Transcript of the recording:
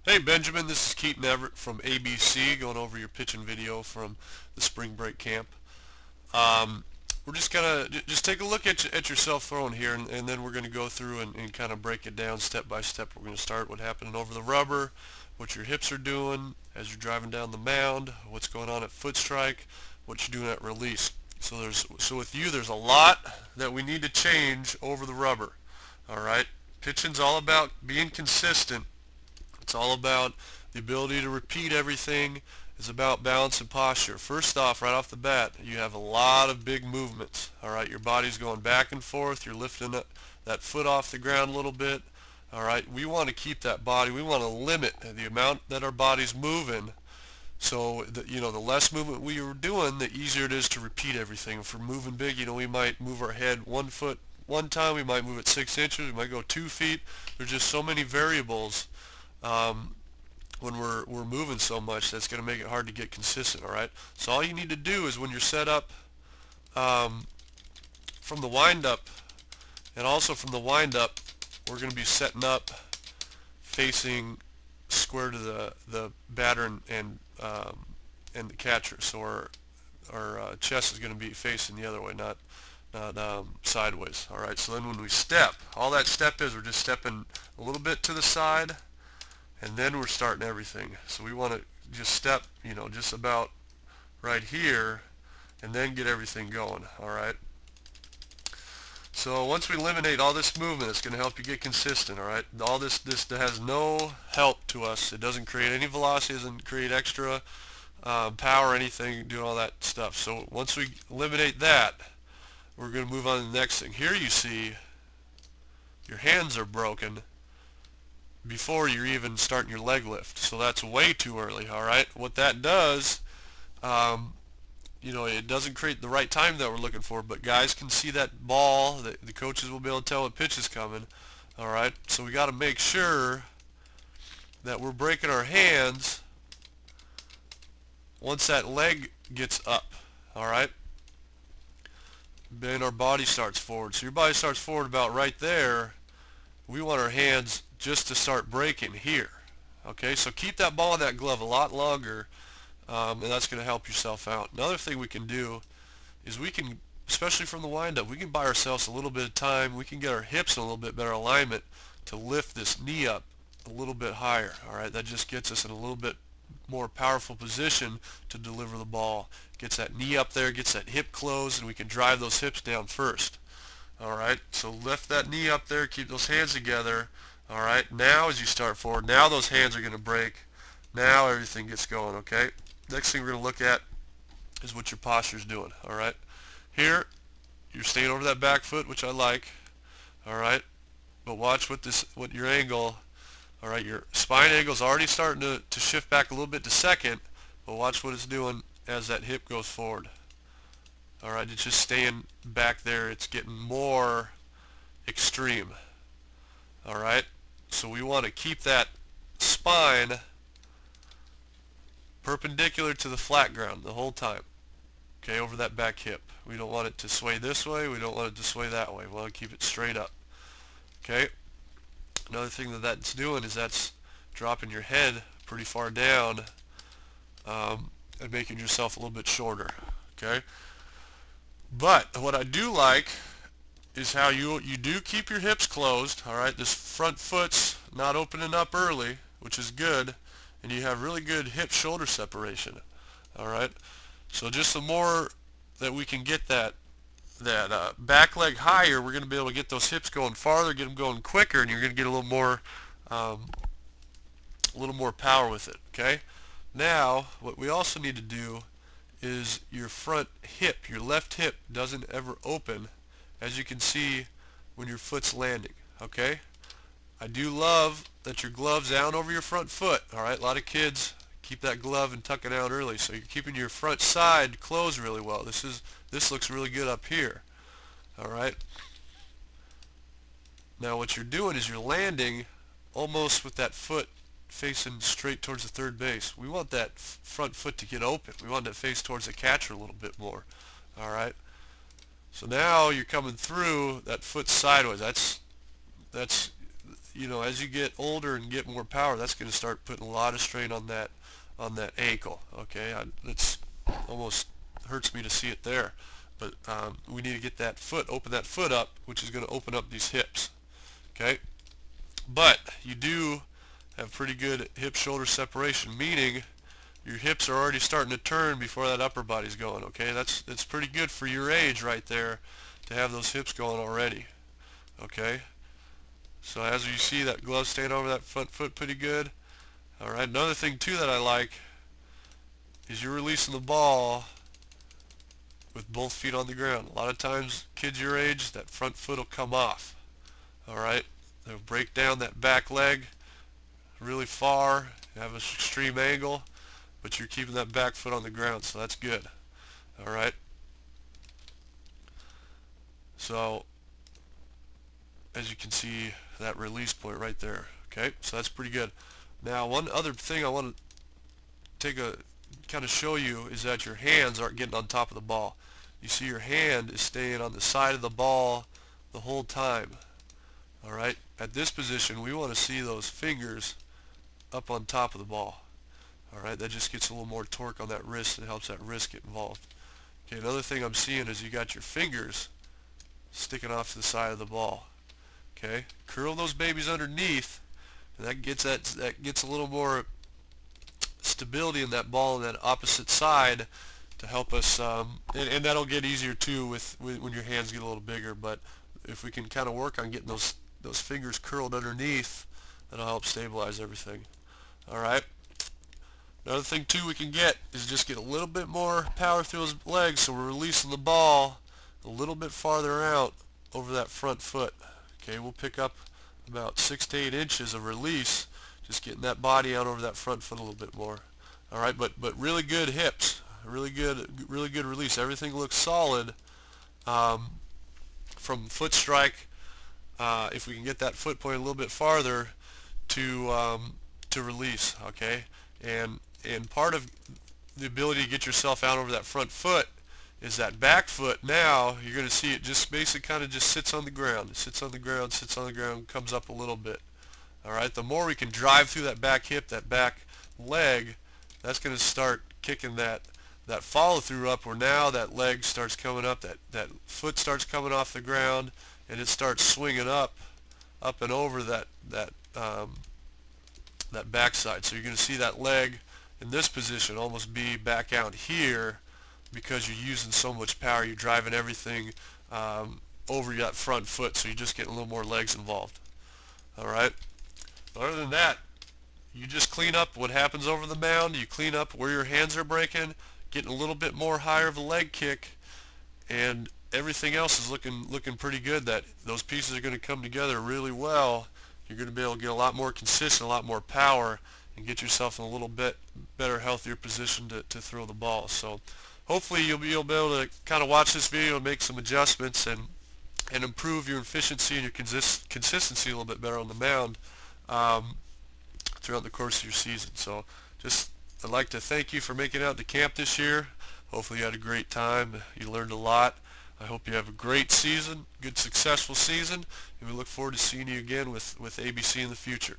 Hey Benjamin, this is Keaton Everett from ABC going over your pitching video from the spring break camp. Um, we're just gonna just take a look at yourself throwing here, and then we're gonna go through and kind of break it down step by step. We're gonna start what happened over the rubber, what your hips are doing as you're driving down the mound, what's going on at foot strike, what you're doing at release. So with you, there's a lot that we need to change over the rubber. All right, pitching's all about being consistent. It's all about the ability to repeat everything. It's about balance and posture. First off, right off the bat, you have a lot of big movements. All right, your body's going back and forth. You're lifting that foot off the ground a little bit. All right, we want to keep that body. We want to limit the amount that our body's moving. So the less movement we are doing, the easier it is to repeat everything. If we're moving big, we might move our head 1 foot one time. We might move it 6 inches. We might go 2 feet. There's just so many variables um, when we're moving so much that's going to make it hard to get consistent. All right, so all you need to do is when you're set up um, from the windup, and also from the windup, we're going to be setting up facing square to the batter and the catcher. So our chest is going to be facing the other way, not sideways. All right, so then when we step, all that step is we're just stepping a little bit to the side, and then we're starting everything. So we want to just step, just about right here, and then get everything going. All right. So once we eliminate all this movement, it's going to help you get consistent. All right. All this has no help to us. It doesn't create any velocity. It doesn't create extra power or anything. Doing all that stuff. So once we eliminate that, we're going to move on to the next thing. Here you see your hands are broken before you're even starting your leg lift. So that's way too early. All right. What that does, it doesn't create the right time that we're looking for, but guys can see that ball. The coaches will be able to tell what pitch is coming. All right. So we got to make sure that we're breaking our hands once that leg gets up. All right. Then our body starts forward. So your body starts forward about right there. We want our hands just to start breaking here. Okay, so keep that ball in that glove a lot longer, and that's going to help yourself out. Another thing we can do is we can, especially from the windup, we can buy ourselves a little bit of time. We can get our hips in a little bit better alignment to lift this knee up a little bit higher. All right, that just gets us in a little bit more powerful position to deliver the ball. Gets that knee up there, gets that hip closed, and we can drive those hips down first. All right, so lift that knee up there, keep those hands together. All right, now as you start forward, now those hands are going to break. Now everything gets going, okay? Next thing we're going to look at is what your posture's doing, all right? Here, you're staying over that back foot, which I like, all right? But watch what your angle, all right, your spine angle is already starting to shift back a little bit to second, but watch what it's doing as that hip goes forward. All right, it's just staying back there. It's getting more extreme. All right, so we want to keep that spine perpendicular to the flat ground the whole time. Okay, over that back hip. We don't want it to sway this way. We don't want it to sway that way. We want to keep it straight up. Okay. Another thing that's doing is that's dropping your head pretty far down and making yourself a little bit shorter. Okay. But what I do like is how you do keep your hips closed. All right, this front foot's not opening up early, which is good, and you have really good hip-shoulder separation. All right, so just the more that we can get that back leg higher, we're going to be able to get those hips going farther, get them going quicker, and you're going to get a little more power with it. Okay. Now, what we also need to do is your front hip, your left hip doesn't ever open, as you can see when your foot's landing. Okay, I do love that your glove's down over your front foot. All right, a lot of kids keep that glove and tuck it out early, so you're keeping your front side closed really well. This looks really good up here. All right, now what you're doing is you're landing almost with that foot facing straight towards the third base. We want that front foot to get open. We want it to face towards the catcher a little bit more. All right. So now you're coming through that foot sideways. That's as you get older and get more power, that's going to start putting a lot of strain on that ankle. Okay, it's almost hurts me to see it there, but we need to get that foot, open that foot up, which is going to open up these hips. Okay, but you do have pretty good hip-shoulder separation, meaning your hips are already starting to turn before that upper body's going. Okay, that's pretty good for your age right there to have those hips going already. Okay, so as you see, that glove staying over that front foot pretty good. All right, another thing too that I like is you're releasing the ball with both feet on the ground. A lot of times, kids your age, that front foot will come off. All right, they'll break down that back leg really far, have an extreme angle, but you're keeping that back foot on the ground, so that's good. All right, so as you can see, that release point right there. Okay, so that's pretty good. Now, one other thing I want to kind of show you is that your hands aren't getting on top of the ball. You see your hand is staying on the side of the ball the whole time. All right, at this position we want to see those fingers up on top of the ball. All right, that just gets a little more torque on that wrist and helps that wrist get involved. Okay, another thing I'm seeing is you got your fingers sticking off to the side of the ball. Okay, curl those babies underneath, and that gets a little more stability in that ball on that opposite side to help us, and that'll get easier too with when your hands get a little bigger. But if we can kind of work on getting those fingers curled underneath, that'll help stabilize everything. All right. Another thing too we can get is just get a little bit more power through those legs, so we're releasing the ball a little bit farther out over that front foot. Okay, we'll pick up about 6 to 8 inches of release, just getting that body out over that front foot a little bit more. All right, but really good hips, really good release. Everything looks solid from foot strike. If we can get that foot point a little bit farther to release. Okay, and part of the ability to get yourself out over that front foot is that back foot. Now you're going to see it just basically kind of just sits on the ground. It sits on the ground, sits on the ground, comes up a little bit. All right, the more we can drive through that back hip, that back leg, that's going to start kicking that follow through up, where now that leg starts coming up, that foot starts coming off the ground, and it starts swinging up and over that backside. So you're going to see that leg in this position almost be back out here, because you're using so much power. You're driving everything over that front foot, so you're just getting a little more legs involved. All right. Other than that, you just clean up what happens over the mound. You clean up where your hands are breaking, getting a little bit more higher of a leg kick, and everything else is looking pretty good. That those pieces are going to come together really well. You're going to be able to get a lot more consistent, a lot more power, and get yourself in a little bit better, healthier position to throw the ball. So hopefully you'll be able to kind of watch this video and make some adjustments and improve your efficiency and your consistency a little bit better on the mound throughout the course of your season. So I'd like to thank you for making it out to camp this year. Hopefully you had a great time. You learned a lot. I hope you have a great season, good successful season, and we look forward to seeing you again with ABC in the future.